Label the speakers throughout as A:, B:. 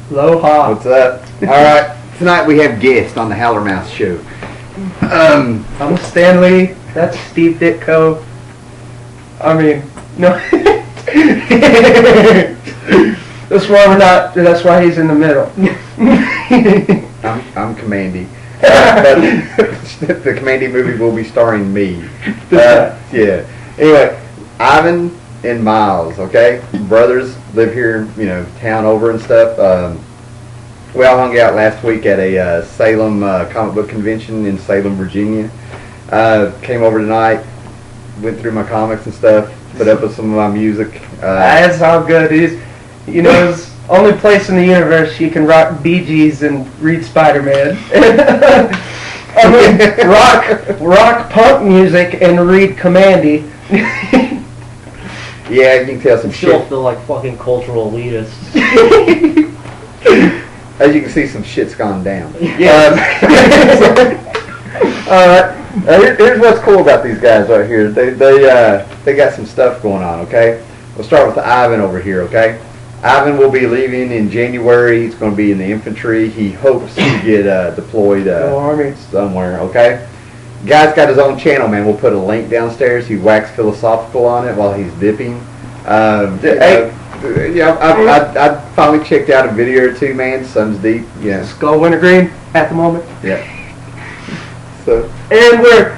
A: Aloha.
B: What's up? All right. Tonight we have guests on the Howler Mouse Show.
A: I'm Stanley. That's Steve Ditko. I mean, no. That's why we're not. That's why he's in the middle.
B: I'm Commandy. But the Commandy movie will be starring me. Yeah. Anyway, Ivan and Miles, okay? Brothers, live here, town over and stuff. We all hung out last week at a Salem comic book convention in Salem, Virginia. Came over tonight, went through my comics and stuff, put up with some of my music.
A: That's all good. It's the only place in the universe you can rock Bee Gees and read Spider-Man. I mean, rock punk music and read Commandy.
B: Yeah, you can tell some
C: Still
B: shit.
C: feel like fucking cultural elitists.
B: As you can see, some shit's gone down.
A: Yeah.
B: Here's what's cool about these guys right here. They got some stuff going on. Okay, we'll start with Ivan over here. Okay, Ivan will be leaving in January. He's going to be in the infantry. He hopes to get deployed
A: Army
B: somewhere. Okay. Guy's got his own channel, man. We'll put a link downstairs. He waxed philosophical on it while he's dipping. I finally checked out a video or two, man. Sun's deep. Yeah.
A: Skull Wintergreen at the moment.
B: Yeah. So.
A: And we're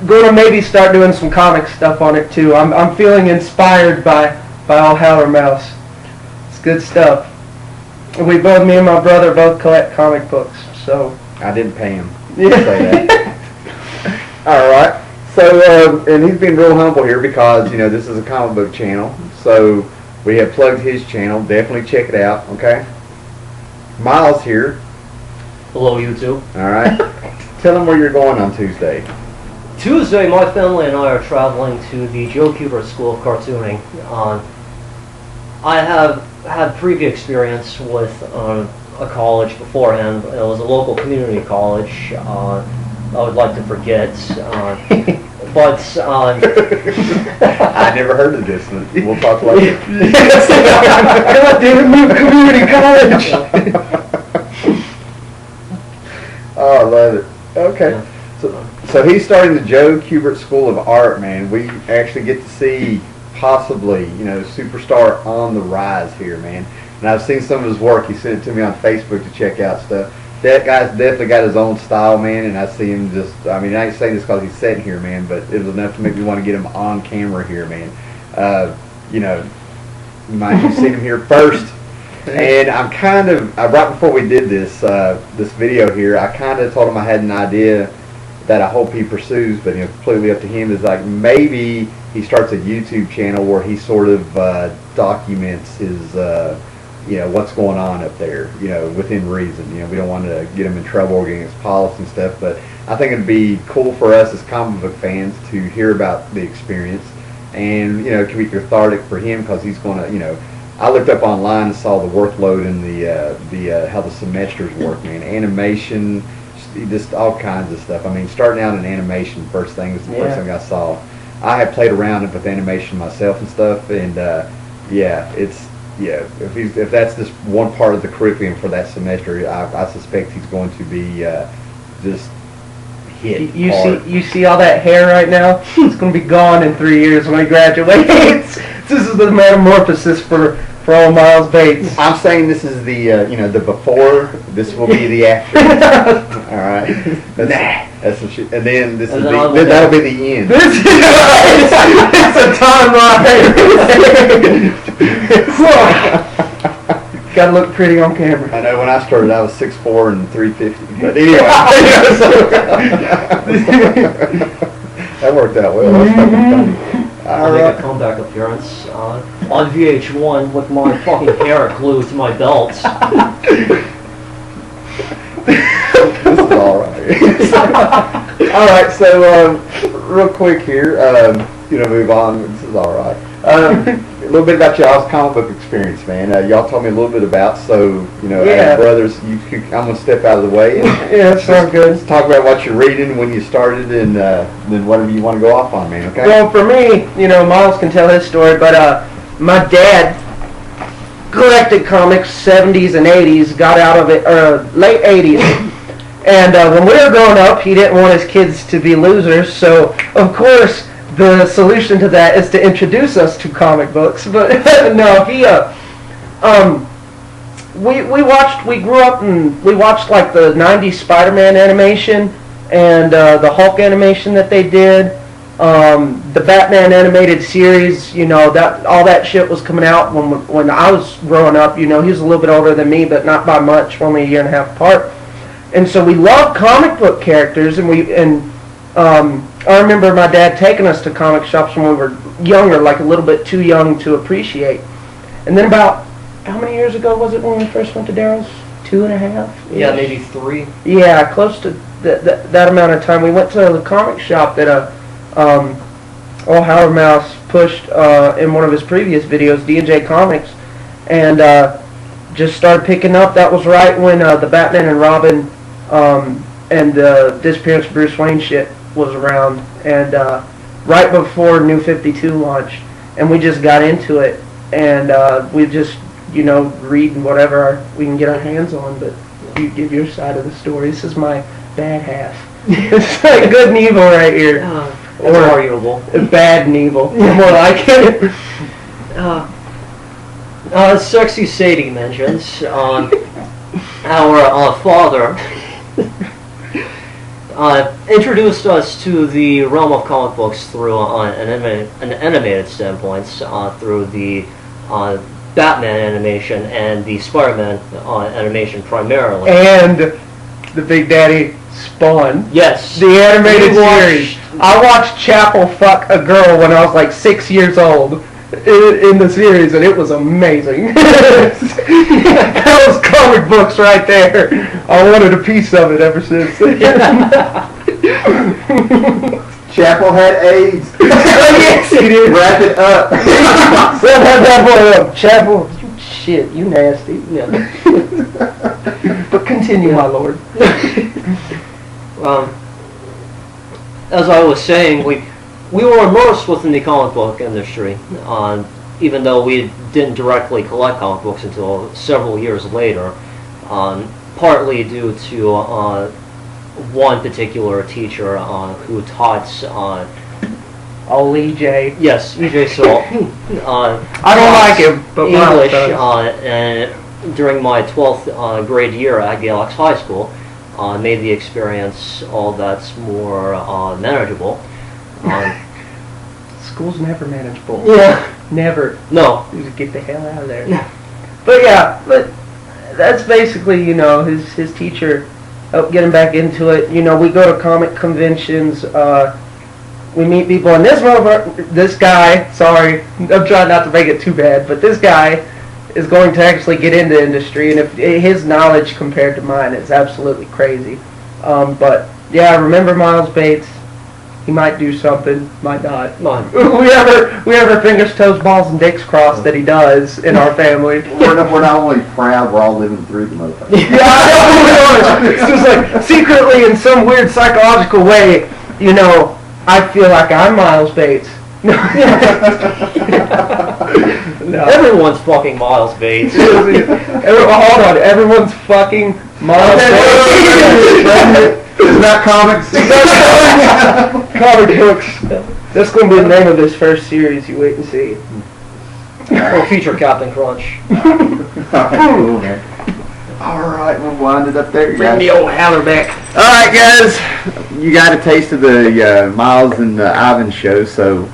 A: going to maybe start doing some comic stuff on it too. I'm feeling inspired by all Howler Mouse. It's good stuff. And me and my brother both collect comic books, so.
B: I didn't pay him.
A: Yeah.
B: Say that. All right. So, and he's been real humble here because, this is a comic book channel. So, we have plugged his channel. Definitely check it out, okay? Miles here.
C: Hello, YouTube.
B: All right. Tell him where you're going on Tuesday.
C: Tuesday, my family and I are traveling to the Joe Kubert School of Cartooning. I have had previous experience with a college beforehand. It was a local community college. I would like to forget, but
B: I never heard of this. We'll talk later.
A: God damn it, move community college.
B: Oh, I love it. Okay. So he's starting the Joe Kubert School of Art, man. We actually get to see possibly, superstar on the rise here, man. And I've seen some of his work. He sent it to me on Facebook to check out stuff. That guy's definitely got his own style, man, and I see him I ain't saying this because he's sitting here, man, but it was enough to make me want to get him on camera here, man. You might have seen him here first. And I'm right before we did this video here, I kind of told him I had an idea that I hope he pursues, but completely up to him. Is like maybe he starts a YouTube channel where he sort of documents his what's going on up there, within reason. We don't want to get him in trouble against policy and stuff, but I think it'd be cool for us as comic book fans to hear about the experience, and it can be cathartic for him because he's going to, I looked up online and saw the workload and the how the semesters work, man. Animation, just all kinds of stuff. I mean, starting out in animation, first thing was the first thing I saw. I have played around with animation myself and stuff, and if that's just one part of the curriculum for that semester, I suspect he's going to be just hit hard.
A: You see all that hair right now? It's going to be gone in 3 years when he graduates. This is the metamorphosis for old Miles Bates.
B: I'm saying this is the the before. This will be the after. All right. That's some shit. And then that'll be the end.
A: It's a timeline. Gotta look pretty on camera.
B: I know when I started I was 6'4" and 350. But anyway. That worked out well. That's fucking funny.
C: I'll make a comeback appearance on VH1 with my fucking hair glued to my belt.
B: This is alright. Alright, so real quick here, move on. This is alright. A little bit about y'all's comic book experience, man. Y'all told me a little bit about, as brothers, I'm going to step out of the way. And
A: that sounds good.
B: Let's talk about what you're reading, when you started, and then whatever you want to go off on, man, okay?
A: Well, for me, Miles can tell his story, but my dad collected comics, 70s and 80s, got out of it, late 80s. And when we were growing up, he didn't want his kids to be losers, so of course the solution to that is to introduce us to comic books. But no, he we grew up and we watched like the 90s Spider-Man animation and the Hulk animation that they did. The Batman animated series, you know, that all that shit was coming out when I was growing up. You know, he was a little bit older than me, but not by much, only a year and a half apart. And so we loved comic book characters, and I remember my dad taking us to comic shops when we were younger, like a little bit too young to appreciate. And then about, how many years ago was it when we first went to Daryl's? 2.5?
C: Yeah, maybe 3.
A: Yeah, close to that amount of time. We went to the comic shop that old Howard Mouse pushed in one of his previous videos, D&J Comics, and just started picking up. That was right when the Batman and Robin and the Disappearance of Bruce Wayne shit was around, and right before New 52 launched, and we just got into it, and we just, you know, read whatever we can get our hands on, but you give your side of the story. This is my bad half. It's like good and evil right here.
C: It's arguable.
A: Bad and evil. More like it.
C: Sexy Sadie mentions our father introduced us to the realm of comic books through an animated standpoint, through the Batman animation and the Spider-Man animation primarily.
A: And the Big Daddy Spawn.
C: Yes.
A: The animated series. I watched Chapel fuck a girl when I was like 6 years old in the series, and it was amazing. That was comic books right there. I wanted a piece of it ever since.
B: Chapel had AIDS.
A: Oh, yes, he did.
B: Wrap it up.
A: That boy up. Chapel, you shit, you nasty.
C: Yeah.
A: But continue, my lord.
C: As I was saying, we were immersed within the comic book industry, even though we didn't directly collect comic books until several years later, partly due to one particular teacher who taught
A: Oh, EJ.
C: yes, EJ Salt.
A: I don't like him, but
C: English,
A: Miles does.
C: and during my 12th grade year at Galax High School, made the experience all that's more manageable.
A: School's never manageable.
C: Yeah.
A: Never.
C: No.
A: You just get the hell out of there. But yeah, but that's basically, you know, his teacher helped get him back into it. You know, we go to comic conventions, we meet people, and this guy, sorry, I'm trying not to make it too bad, but this guy is going to actually get into industry, and if his knowledge compared to mine is absolutely crazy. But yeah, remember Miles Bates? He might do something, might not. We have our fingers, toes, balls, and dicks crossed that he does in our family.
B: We're not only proud, we're all living through the motherfucker.
A: Yeah, I know. It's just like secretly, in some weird psychological way, you know, I feel like I'm Miles Bates. No.
C: Everyone's fucking Miles Bates.
A: Hold on, everyone's fucking Miles Bates.
B: It's not comics.
A: Comic books. That's going to be the name of this first series. You wait and see.
C: Or feature Captain Crunch.
B: Cool, man. All right, we'll wind it up there,
A: Bring
B: guys.
A: the old howler back.
B: All right, guys. You got a taste of the Miles and Ivan show, so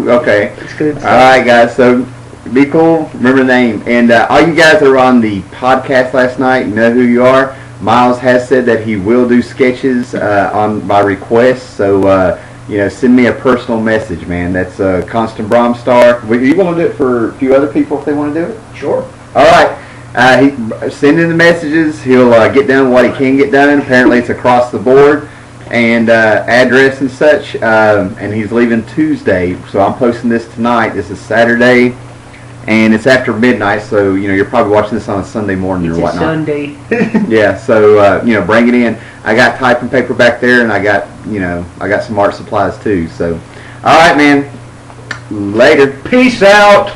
B: okay.
A: It's good
B: All
A: stuff.
B: right, guys. So be cool. Remember the name. And all you guys that were on the podcast last night, you know who you are. Miles has said that he will do sketches on by request. So you know, send me a personal message, man. That's Constant Bromstar. You want to do it for a few other people if they want to do it?
C: Sure.
B: All right. He send in the messages. He'll get done what he can get done. Apparently, it's across the board and address and such. And he's leaving Tuesday, so I'm posting this tonight. This is Saturday, and it's after midnight. So you know you're probably watching this on a Sunday morning
A: It's
B: or
A: a
B: whatnot.
A: Sunday.
B: Yeah. So you know, bring it in. I got typing paper back there, and I got some art supplies too. So, all right, man. Later.
A: Peace out.